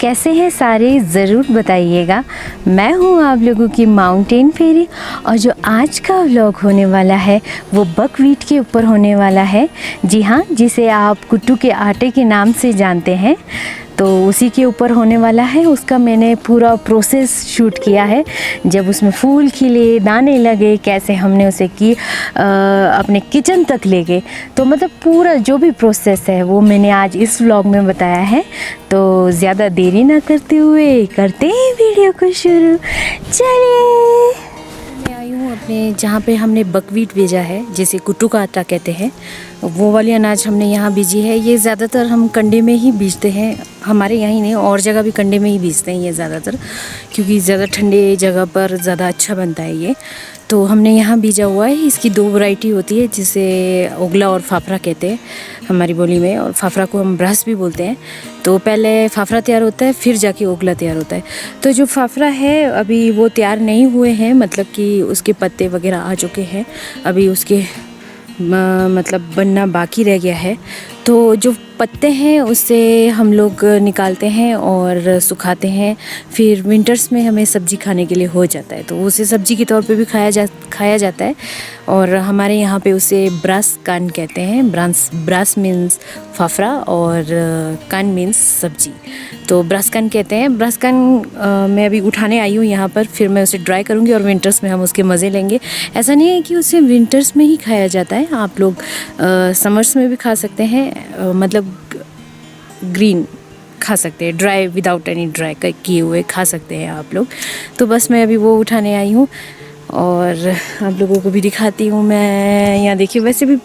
कैसे हैं सारे, ज़रूर बताइएगा। मैं हूं आप लोगों की माउंटेन फेरी, और जो आज का व्लॉग होने वाला है वो बकव्हीट के ऊपर होने वाला है। जी हाँ, जिसे आप कुट्टू के आटे के नाम से जानते हैं, तो उसी के ऊपर होने वाला है। उसका मैंने पूरा प्रोसेस शूट किया है, जब उसमें फूल खिले, दाने लगे, कैसे हमने उसे अपने किचन तक ले गए। तो मतलब पूरा जो भी प्रोसेस है वो मैंने आज इस व्लॉग में बताया है। तो ज़्यादा देरी ना करते हुए करते हैं वीडियो को शुरू। चलिए, मैं आई हूँ अपने जहाँ पे हमने बकव्हीट भेजा है, जिसे कुट्टू का आटा कहते हैं, वो वाली अनाज हमने यहाँ बीजी है। ये ज़्यादातर हम कंडे में ही बीजते हैं, हमारे यहाँ ही नहीं और जगह भी कंडे में ही बीजते हैं ये ज़्यादातर, क्योंकि ज़्यादा ठंडे जगह पर ज़्यादा अच्छा बनता है ये। तो हमने यहाँ बीजा हुआ है। इसकी दो वैरायटी होती है, जिसे ओगला और फाफरा कहते हैं हमारी बोली में, और फाफरा को हम ब्रास भी बोलते हैं। तो पहले फाफरा तैयार होता है, फिर जाके ओगला तैयार होता है। तो जो फाफरा है अभी वो तैयार नहीं हुए हैं, मतलब कि उसके पत्ते वगैरह आ चुके हैं, अभी उसके मतलब बनना बाकी रह गया है। तो जो पत्ते हैं उससे हम लोग निकालते हैं और सुखाते हैं, फिर विंटर्स में हमें सब्ज़ी खाने के लिए हो जाता है, तो उसे सब्ज़ी के तौर पे भी खाया जाता है। और हमारे यहाँ पे उसे ब्रास कान कहते हैं। ब्रास मीन्स फाफरा और कान मीन्स सब्ज़ी, तो ब्रास कान कहते हैं। ब्रास कान मैं अभी उठाने आई हूँ यहाँ पर, फिर मैं उसे ड्राई करूँगी और विंटर्स में हम उसके मज़े लेंगे। ऐसा नहीं है कि उसे विंटर्स में ही खाया जाता है, आप लोग समर्स में भी खा सकते हैं, मतलब ग्रीन खा सकते हैं, ड्राई विदाउट एनी ड्राई किए हुए खा सकते हैं आप लोग। तो बस मैं अभी वो उठाने आई हूँ और आप लोगों को भी दिखाती हूँ। मैं यहाँ देखिए, वैसे भी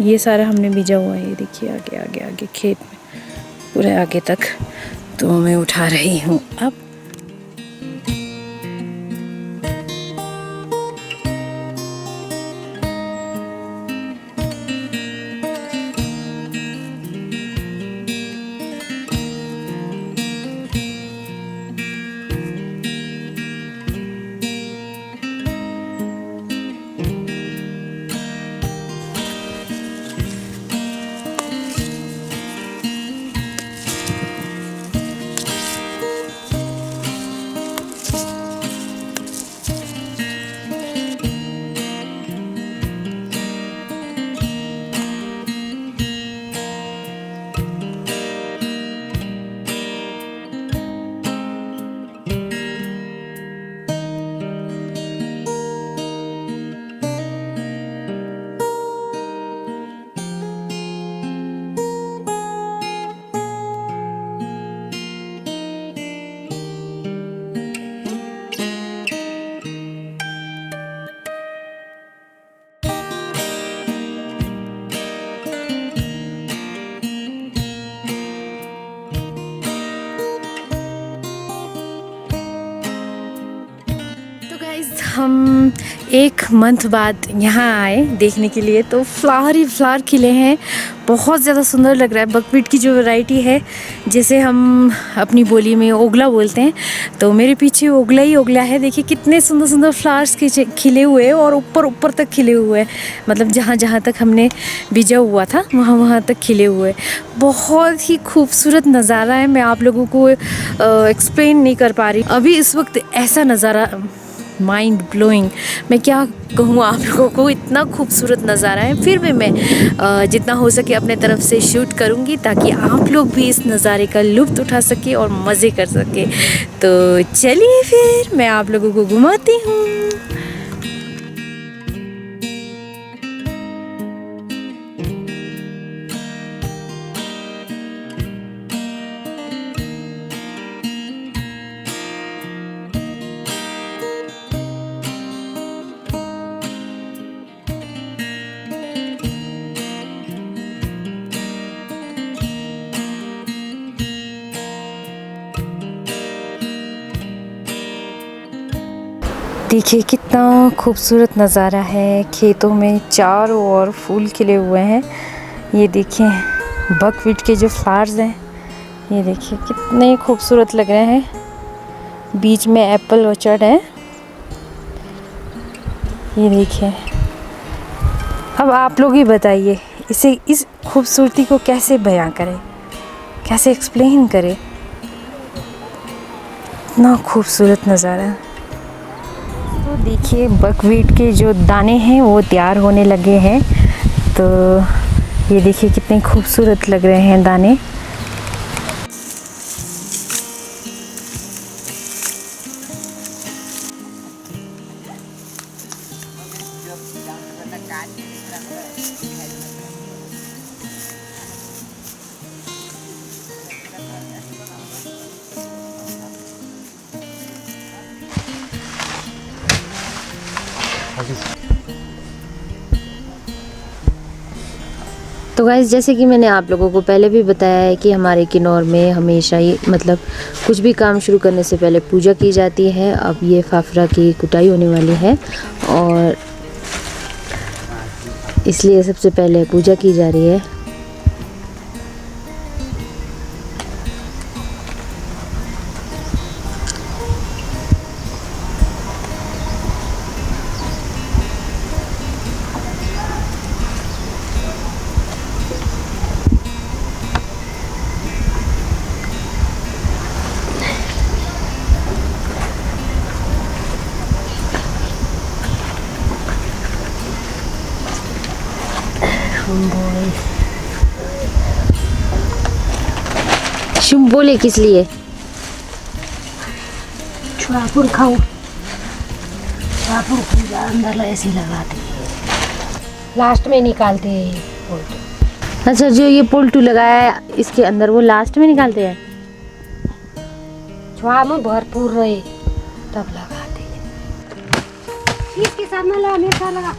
ये सारा हमने बीजा हुआ है, ये देखिए आगे आगे आगे खेत में पूरे आगे तक। तो मैं उठा रही हूँ अब। हम 1 मंथ बाद यहाँ आए देखने के लिए, तो फ्लावर ही फ्लावर खिले हैं, बहुत ज़्यादा सुंदर लग रहा है। बकव्हीट की जो वैरायटी है, जिसे हम अपनी बोली में ओगला बोलते हैं, तो मेरे पीछे ओगला ही ओगला है। देखिए कितने सुंदर सुंदर फ्लावर्स खिले हुए हैं, और ऊपर ऊपर तक खिले हुए हैं, मतलब जहाँ जहाँ तक हमने बीजा हुआ था वहाँ वहाँ तक खिले हुए। बहुत ही खूबसूरत नज़ारा है, मैं आप लोगों को एक्सप्लेन नहीं कर पा रही अभी इस वक्त। ऐसा नज़ारा माइंड ब्लोइंग, मैं क्या कहूँ आप लोगों को, इतना खूबसूरत नज़ारा है। फिर भी मैं जितना हो सके अपने तरफ से शूट करूँगी, ताकि आप लोग भी इस नज़ारे का लुत्फ़ उठा सके और मज़े कर सके। तो चलिए फिर मैं आप लोगों को घुमाती हूँ। देखिए कितना खूबसूरत नज़ारा है, खेतों में चारों ओर फूल खिले हुए हैं। ये देखें, बकवीट के जो फ्लावर्स हैं ये देखिए कितने खूबसूरत लग रहे हैं। बीच में एप्पल ऑर्चर्ड है, ये देखिए। अब आप लोग ही बताइए इसे, इस खूबसूरती को कैसे बयां करें, कैसे एक्सप्लेन करें। इतना खूबसूरत नज़ारा। तो देखिए बकवीट के जो दाने हैं वो तैयार होने लगे हैं। तो ये देखिए कितने खूबसूरत लग रहे हैं दाने। तो गाइस, जैसे कि मैंने आप लोगों को पहले भी बताया है कि हमारे किन्नौर में हमेशा ही मतलब कुछ भी काम शुरू करने से पहले पूजा की जाती है। अब ये फाफड़ा की कुटाई होने वाली है और इसलिए सबसे पहले पूजा की जा रही है। शुभ बोले किस लिए? छुआपुर खाओ, छुआपुर पूजा अंदर ऐसे लगाते लास्ट में निकालते हैं। अच्छा, जो ये पोल्टू लगाया है इसके अंदर वो लास्ट में निकालते हैं। छुआ में भरपूर रहे तब लगाते हैं। इसके साथ में लगा, मेरे साथ लगा।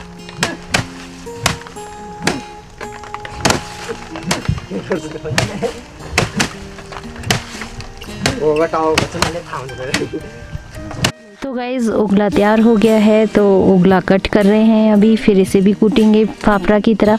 तो गाइज उगला तैयार हो गया है, तो उगला कट कर रहे हैं अभी, फिर इसे भी कूटेंगे फाफड़ा की तरह।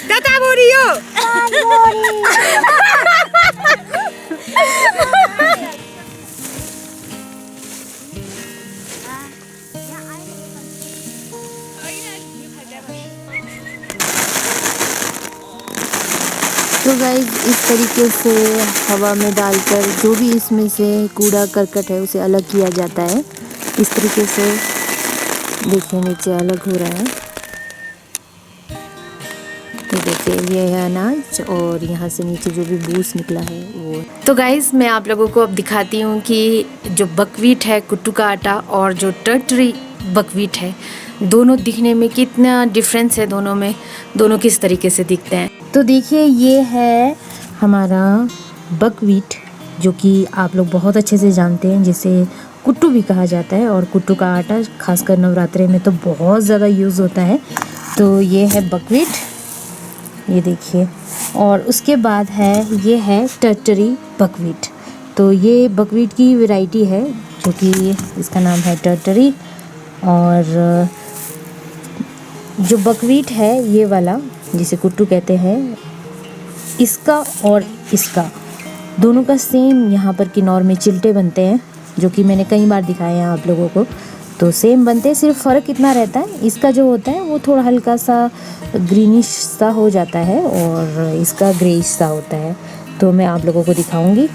Tata Borio. तो गाइज इस तरीके से हवा में डालकर जो भी इसमें से कूड़ा करकट है उसे अलग किया जाता है। इस तरीके से देखिए नीचे अलग हो रहा है। तो देखिए ये है अनाज और यहाँ से नीचे जो भी बूस निकला है वो। तो गाइज मैं आप लोगों को अब दिखाती हूँ कि जो बकवीट है कुट्टू का आटा और जो टर्टरी बकवीट है, दोनों दिखने में कितना डिफरेंस है दोनों में, दोनों किस तरीके से दिखते हैं। तो देखिए ये है हमारा बकवीट, जो कि आप लोग बहुत अच्छे से जानते हैं, जिसे कुट्टू भी कहा जाता है। और कुट्टू का आटा खासकर नवरात्रे में तो बहुत ज़्यादा यूज़ होता है। तो ये है बकवीट, ये देखिए। और उसके बाद है ये है टर्टरी बकवीट। तो ये बकवीट की वैरायटी है जो कि इसका नाम है टर्टरी। और जो बकवीट है ये वाला जिसे कुट्टू कहते हैं, इसका और इसका दोनों का सेम यहाँ पर किन्नौर में चिल्टे बनते हैं, जो कि मैंने कई बार दिखाए हैं आप लोगों को। तो सेम बनते हैं, सिर्फ फ़र्क इतना रहता है, इसका जो होता है वो थोड़ा हल्का सा ग्रीनिश सा हो जाता है और इसका ग्रेइश सा होता है। तो मैं आप लोगों को दिखाऊंगी।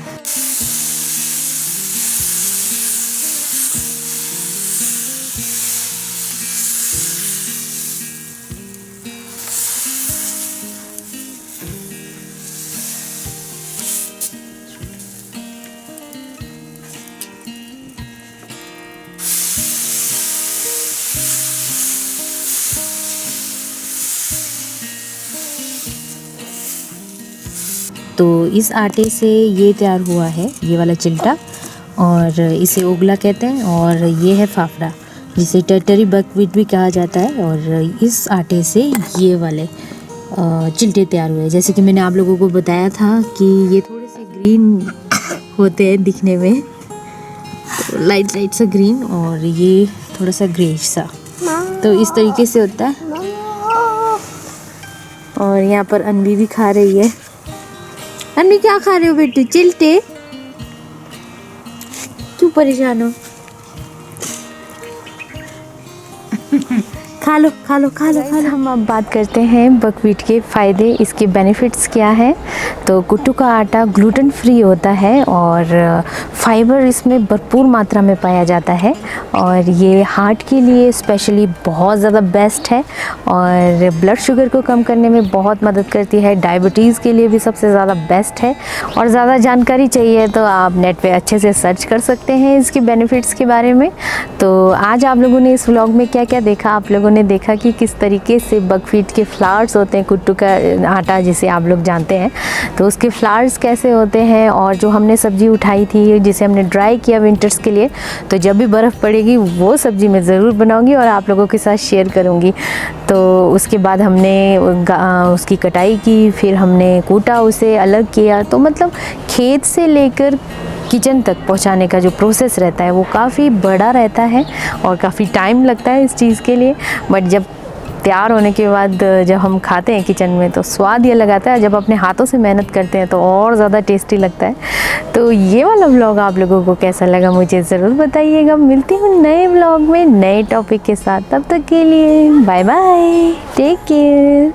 तो इस आटे से ये तैयार हुआ है, ये वाला चिल्टा, और इसे ओगला कहते हैं। और ये है फाफड़ा, जिसे टर्टरी बकव्हीट भी कहा जाता है। और इस आटे से ये वाले चिल्टे तैयार हुए। जैसे कि मैंने आप लोगों को बताया था कि ये थोड़े से ग्रीन होते हैं दिखने में, तो लाइट सा ग्रीन, और ये थोड़ा सा ग्रेइश सा। तो इस तरीके से होता है। और यहाँ पर अनवी भी खा रही है। अन्वी क्या खा रहे हो बेटू? चिल्टे? क्यों परेशान हो? खा लो खा लो खा लो खा लो। हम अब बात करते हैं बकव्हीट के फ़ायदे, इसके बेनिफिट्स क्या हैं। तो कुट्टू का आटा ग्लूटेन फ्री होता है और फाइबर इसमें भरपूर मात्रा में पाया जाता है, और ये हार्ट के लिए स्पेशली बहुत ज़्यादा बेस्ट है, और ब्लड शुगर को कम करने में बहुत मदद करती है। डायबिटीज़ के लिए भी सबसे ज़्यादा बेस्ट है। और ज़्यादा जानकारी चाहिए तो आप नेट पे अच्छे से सर्च कर सकते हैं इसके बेनिफिट्स के बारे में। तो आज आप लोगों ने इस व्लॉग में क्या क्या देखा? आप लोगों ने देखा कि किस तरीके से बकव्हीट के फ्लावर्स होते हैं, कुट्टू का आटा जिसे आप लोग जानते हैं, तो उसके फ्लावर्स कैसे होते हैं। और जो हमने सब्ज़ी उठाई थी जिसे हमने ड्राई किया विंटर्स के लिए, तो जब भी बर्फ़ पड़ेगी वो सब्ज़ी मैं ज़रूर बनाऊंगी और आप लोगों के साथ शेयर करूंगी। तो उसके बाद हमने उसकी कटाई की, फिर हमने कूटा, उसे अलग किया। तो मतलब खेत से लेकर किचन तक पहुंचाने का जो प्रोसेस रहता है वो काफ़ी बड़ा रहता है और काफ़ी टाइम लगता है इस चीज़ के लिए। बट जब तैयार होने के बाद जब हम खाते हैं किचन में तो स्वाद ये लगाता है, जब अपने हाथों से मेहनत करते हैं तो और ज़्यादा टेस्टी लगता है। तो ये वाला व्लॉग आप लोगों को कैसा लगा मुझे ज़रूर बताइएगा। मिलती हूँ नए व्लॉग में नए टॉपिक के साथ, तब तक के लिए बाय बाय, टेक केयर।